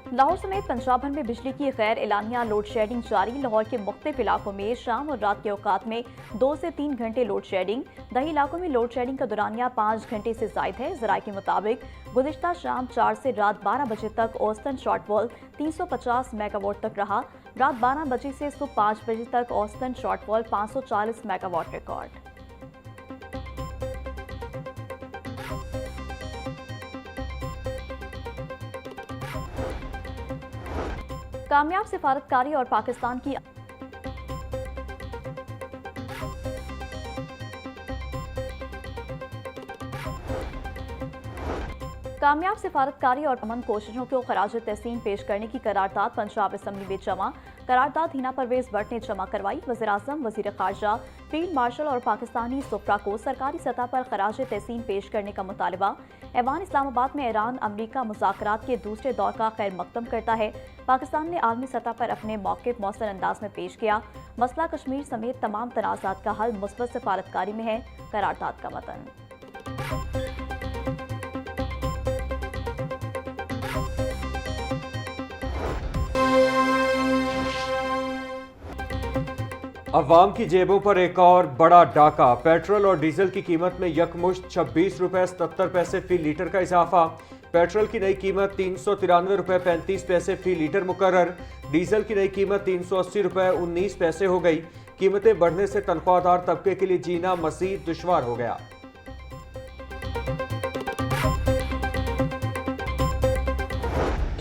लाहौर समेत पंजाब भर में बिजली की गैर एलानिया लोड शेडिंग जारी। लाहौर के मुख्तलिफ इलाकों में शाम और रात के औकात में 2 से 3 घंटे लोड शेडिंग। दही इलाकों में लोड शेडिंग का दुरानिया 5 घंटे से जायद है। जराये के मुताबिक गुज़िश्ता शाम 4 से रात 12 बजे तक औसतन शॉर्टफॉल 350 मेगावाट तक रहा। रात 12 बजे से सुबह 5 बजे तक औसतन शॉर्टफॉल 540 मेगावाट रिकॉर्ड। कामयाब सिफारतकारी और पाकिस्तान की कामयाब सिफारतकारी और अमन कोशिशों को खराज तहसीन पेश करने की करारदाद पंजाब असम्बली में जमा। करारदाद हिना परवेज भट्ट ने जमा करवाई। वज़ीर-ए-आज़म, वज़ीर ख़ारजा, फील्ड मार्शल और पाकिस्तानी सुफरा को सरकारी सतह पर खराज तहसीन पेश करने का मुतालबा। ऐवान इस्लामाबाद में ईरान अमरीका मुज़ाकरात के दूसरे दौर का खैर मकदम करता है। पाकिस्तान ने आलमी सतह पर अपने मौक़िफ़ मौसर अंदाज में पेश किया। मसला कश्मीर समेत तमाम तनाज़ात का हल मुस्बत सिफारतकारी में है। करारदाद का मतन अवाम की जेबों पर एक और बड़ा डाका। पेट्रोल और डीजल की कीमत में यकमुश्त 26 रुपये 77 पैसे फी लीटर का इजाफा। पेट्रोल की नई कीमत 393 रुपये 35 पैसे फी लीटर मुकर्रर। डीजल की नई कीमत 380 रुपये 19 पैसे हो गई। कीमतें बढ़ने से तनख्वाहदार तबके के लिए जीना मजीद दुश्वार हो गया।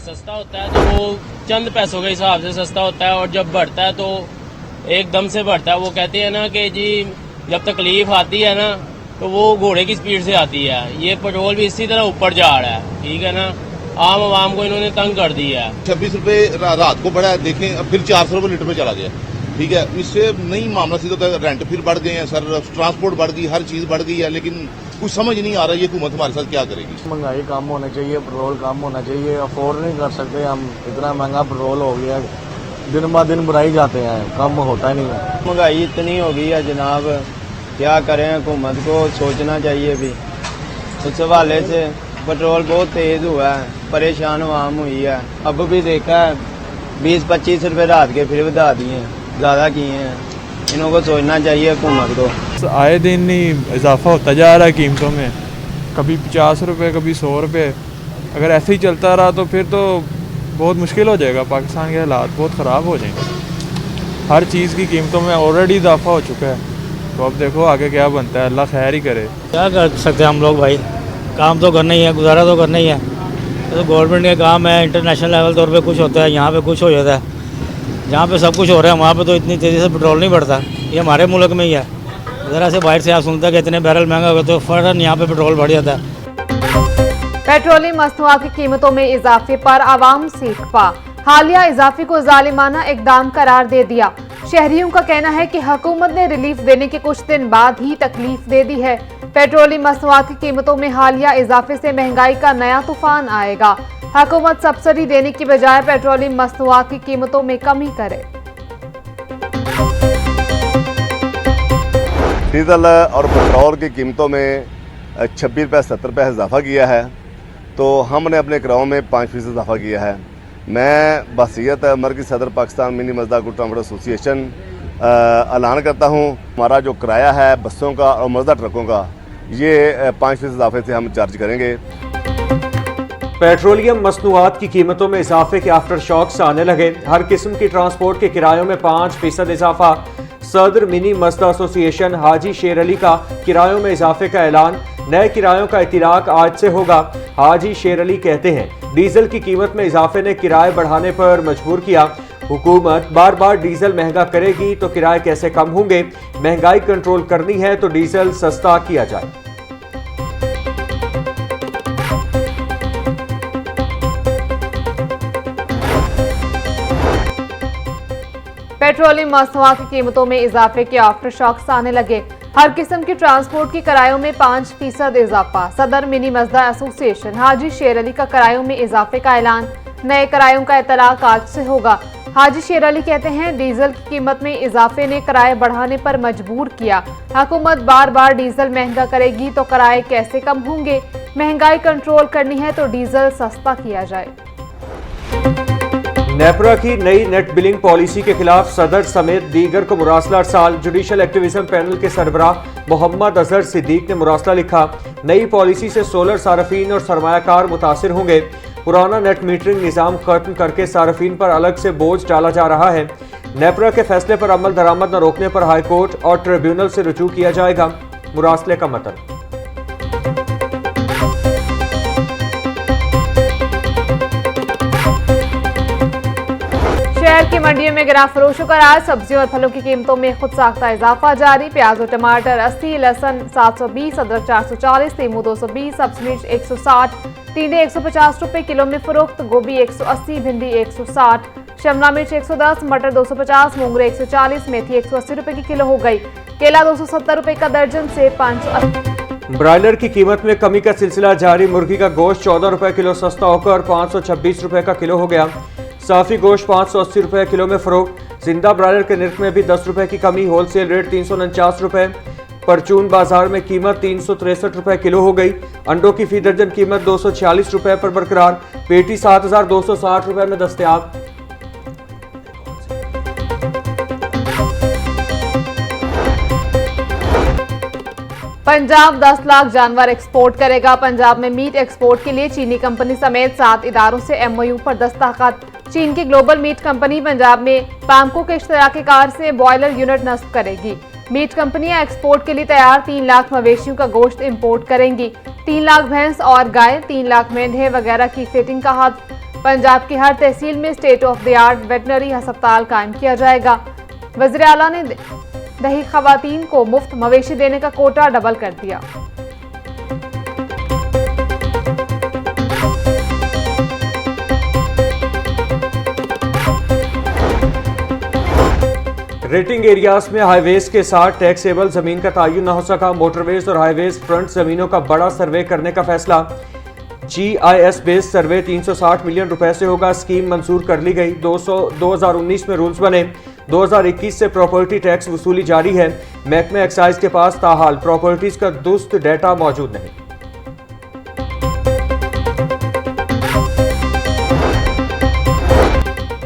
सस्ता होता है तो वो चंद पैसों के हिसाब से सस्ता होता है, और जब बढ़ता है तो एकदम से बढ़ता है। वो कहते हैं ना कि जी जब तकलीफ आती है ना तो वो घोड़े की स्पीड से आती है। ये पेट्रोल भी इसी तरह ऊपर जा रहा है, ठीक है ना। आम आवाम को इन्होंने तंग कर दिया है। 26 रुपए रात को बढ़ा है, देखें अब फिर 400 रुपए लीटर पे चला गया, ठीक है। इससे नहीं मामला सीधा होता है। रेंट फिर बढ़ गए हैं सर, ट्रांसपोर्ट बढ़ गई, हर चीज बढ़ गई है, लेकिन कुछ समझ नहीं आ रहा ये हुकूमत हमारे साथ क्या करेगी। महंगाई कम होना चाहिए, पेट्रोल कम होना चाहिए। अफोर्ड नहीं कर सकते हम, इतना महंगा पेट्रोल हो गया, दिन ब दिन बढ़ाई जाते हैं, कम होता नहीं है। महंगाई इतनी हो गई है जनाब, क्या करें। हुकूमत को सोचना चाहिए भी। उस हवाले से पेट्रोल बहुत तेज हुआ है, परेशान आवाम हुई है। अब भी देखा है 20-25 रुपए रात के फिर बढ़ा दिए, ज़्यादा किए हैं। इन्हों को सोचना चाहिए हुकूमत को। आए दिन ही इजाफा होता जा रहा है कीमतों में, कभी 50 रुपये कभी 100 रुपये। अगर ऐसे ही चलता रहा तो फिर तो बहुत मुश्किल हो जाएगा। पाकिस्तान के हालात बहुत ख़राब हो जाएंगे। हर चीज़ की कीमतों में ऑलरेडी इजाफा हो चुका है, तो अब देखो आगे क्या बनता है। अल्लाह खैर ही करे। क्या कर सकते हैं हम लोग भाई, काम तो करना ही है, गुजारा तो करना ही है। तो गवर्नमेंट का काम है, इंटरनेशनल लेवल तौर पे कुछ होता है, यहाँ पे कुछ हो जाता है। जहाँ पे सब कुछ हो रहा है वहाँ पे तो इतनी तेज़ी से पेट्रोल नहीं बढ़ता। ये हमारे मुल्क में ही है। ज़रा से बाहर से आप सुनते हैं कि इतने बैरल महंगा हो गया, तो फ़ौरन यहाँ पे पेट्रोल बढ़ जाता है। पेट्रोलियम मसनूआत की कीमतों में इजाफे पर आवाम सीख पा। हालिया इजाफे को जालिमाना इकदाम करार दे दिया। शहरियों का कहना है कि हुकूमत ने रिलीफ देने के कुछ दिन बाद ही तकलीफ दे दी है। पेट्रोलियम मसनूआत की कीमतों में हालिया इजाफे से महंगाई का नया तूफान आएगा। हुकूमत सब्सिडी देने की बजाय पेट्रोलियम मसनूआत की कीमतों में कमी करे। डीजल और पेट्रोल की कीमतों में 26 रुपये 70 पैसे इजाफा किया है, तो हमने अपने किरायों में 5% इजाफा किया है। मैं बहसीयत मरकज़ी सदर Pakistan mini मजदा good transport association ऐलान करता हूँ, हमारा जो किराया है बसों का और मजदा ट्रकों का, ये 5% इजाफे से हम चार्ज करेंगे। पेट्रोलियम मसनूआत की कीमतों में इजाफे के आफ्टर शॉक्स आने लगे। हर किस्म की ट्रांसपोर्ट के किरायों में 5% इजाफा। सदर मिनी मजदा एसोसिएशन हाजी शेर अली का किरायों में इजाफे का ऐलान। नए किरायों का इतलाक आज से होगा। हाजी शेर अली कहते हैं, डीजल की कीमत में इजाफे ने किराए बढ़ाने पर मजबूर किया। हुकूमत बार बार डीजल महंगा करेगी तो किराए कैसे कम होंगे। महंगाई कंट्रोल करनी है तो डीजल सस्ता किया जाए। पेट्रोलियम मसनूआत की कीमतों में इजाफे के आफ्टर शॉक्स आने लगे। हर किस्म की ट्रांसपोर्ट की किरायों में 5% इजाफा। सदर मिनी मजदा एसोसिएशन हाजी शेर अली का किरायों में इजाफे का ऐलान। नए किरायों का इतलाक आज से होगा। हाजी शेर अली कहते हैं, डीजल की कीमत में इजाफे ने किराए बढ़ाने पर मजबूर किया। हुकूमत बार बार डीजल महंगा करेगी तो किराए कैसे कम होंगे। महंगाई कंट्रोल करनी है तो डीजल सस्ता किया जाए। नेपरा की नई नेट बिलिंग पॉलिसी के खिलाफ सदर समेत दीगर को मुरासला अरसाल। जुडिशल एक्टिविज्म पैनल के सरबराह मोहम्मद अजहर सिद्दीक ने मुरासला लिखा, नई पॉलिसी से सोलर सार्फिन और सरमायाकार मुतासिर होंगे। पुराना नेट मीटरिंग निज़ाम खत्म करके सार्फिन पर अलग से बोझ डाला जा रहा है। नेपरा के फैसले पर अमल दरामद न रोकने पर हाईकोर्ट और ट्रिब्यूनल से रुजू किया जाएगा। मुरासले का मतन। शहर की मंडियों में गिरा फरोशों का राज। सब्जियों और फलों की कीमतों में खुद साख्ता इजाफा जारी। प्याज और टमाटर 80, लहसुन 720, अदरक 440, नींबू 220, सब्जी मिर्च 160, टींडे 150 रुपए किलो में फरोख्त। गोभी 180, भिंडी 160, शिमला मिर्च 110, मटर 250, मोंगरे 140, मेथी 180 रुपए की किलो हो गई। केला 270 रुपए का दर्जन से 580। ब्रायलर की कीमत में कमी का सिलसिला जारी। मुर्गी का गोश्त 14 रुपए किलो सस्ता होकर 526 रुपए का किलो हो गया। साफी गोश्त 580 रुपए किलो में फरोख्त। जिंदा ब्रायलर के निर्ख में भी 10 रुपए की कमी। होलसेल रेट 349 रुपए। परचून बाजार में कीमत 363 रुपए किलो हो गई। अंडों की फी दर्जन कीमत 246 रुपए पर बरकरार। पेटी 7260 रुपए में दस्तयाब। पंजाब 10 लाख जानवर एक्सपोर्ट करेगा। पंजाब में मीट एक्सपोर्ट के लिए चीनी कंपनी समेत 7 इदारों से एमओयू पर दस्तखत। चीन की ग्लोबल मीट कंपनी पंजाब में पामको के इश्तराकी कार से बॉयलर यूनिट नस्ब करेगी। मीट कंपनियां एक्सपोर्ट के लिए तैयार 3 लाख मवेशियों का गोश्त इंपोर्ट करेंगी। 3 लाख भैंस और गाय, 3 लाख मेंढे वगैरह की फिटिंग का हक। पंजाब की हर तहसील में state of the art veterinary अस्पताल कायम किया जाएगा। वज़ीर आला ने दही खवातीन को मुफ्त मवेशी देने का कोटा डबल कर दिया। रेटिंग एरियाज में हाईवेज के साथ टैक्सेबल जमीन का तयन न हो सका। मोटरवेज और हाईवेज फ्रंट जमीनों का बड़ा सर्वे करने का फैसला। GIS बेस्ड सर्वे 360 मिलियन रुपए से होगा। स्कीम मंजूर कर ली गई। 2019 में रूल्स बने। 2021 से प्रॉपर्टी टैक्स वसूली जारी है। महकमे एक्साइज के पास ताहाल प्रॉपर्टीज का दुरुस्त डेटा मौजूद नहीं।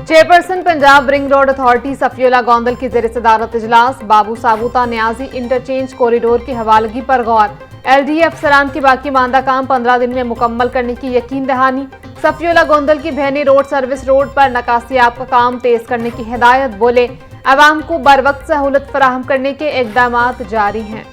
Chairperson Punjab ring road authority Safiullah Gondal की ज़ेर सदारत इजलास। बाबू साबूता न्याजी इंटरचेंज कॉरिडोर की हवालगी पर गौर। LDA अफसरान की बाकी मानदा काम 15 दिन में मुकम्मल करने की यकीन दहानी। सफियोला गोंदल की भैनी रोड सर्विस रोड पर नकासियाब का काम तेज करने की हिदायत। बोले, अवाम को बर वक्त सहूलत फराहम करने के इक़दामात जारी हैं।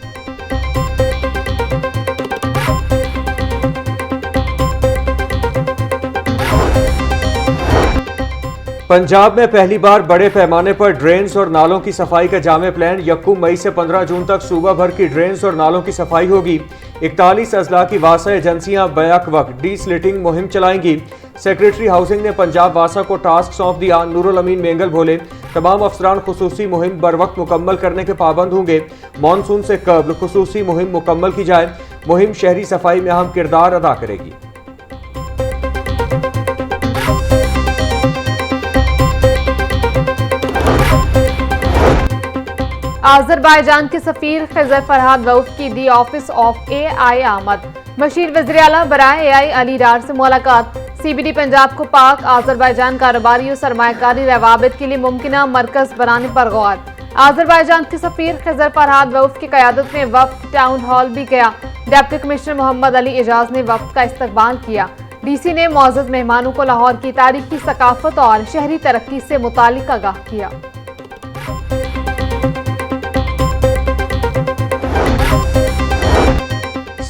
पंजाब में पहली बार बड़े पैमाने पर ड्रेन्स और नालों की सफाई का जामे प्लान। 1 मई से 15 जून तक सूबा भर की ड्रेन्स और नालों की सफाई होगी। 41 अजला की वासा एजेंसियां बैक वक्त डी स्लिटिंग मुहिम चलाएंगी। सेक्रेटरी हाउसिंग ने पंजाब वासा को टास्क सौंप दिया। नूरुल अमीन मेंगल बोले, तमाम अफसरान खुसूसी मुहिम बर वक्त मुकम्मल करने के पाबंद होंगे। मानसून से कबल खुसूसी मुहिम मुकम्मल की जाए। मुहिम शहरी सफाई में अहम किरदार अदा करेगी। आज़रबाईजान के सफीर खिज़र फरहाद वऊफ की दी ऑफिस ऑफ AI आमद। बशीर वज़ीर आला बराए AI अली डार से मुलाकात। CBD पंजाब को पाक आज़रबाईजान कारोबारी और सरमायाकारी रवाबित के लिए मुमकिना मरकज बनाने पर गौर। आज़रबाईजान के सफीर खिज़र फरहाद वऊफ की क़यादत में वफ़द टाउन हॉल भी गया। डिप्टी कमिश्नर मोहम्मद अली एजाज ने वफ़द का इस्तकबाल किया। DC ने मुअज़्ज़ज़ मेहमानों को लाहौर की तारीखी सकाफत और शहरी तरक्की से मुतालिक आगाह किया।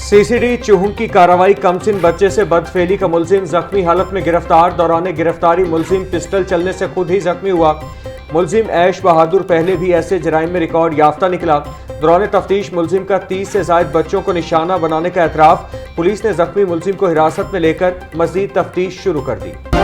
CCD चुहूं की कार्रवाई। कमसिन बच्चे से बदफेली का मुलजिम जख्मी हालत में गिरफ्तार। दौरान गिरफ्तारी मुलजिम पिस्टल चलने से खुद ही जख्मी हुआ। मुलजिम ऐश बहादुर पहले भी ऐसे जराइम में रिकॉर्ड याफ्ता निकला। दौरान तफ्तीश मुलजिम का 30 से ज़ायद बच्चों को निशाना बनाने का एतराफ़। पुलिस ने जख्मी मुलजिम को हिरासत में लेकर मज़ीद तफ्तीश शुरू कर दी।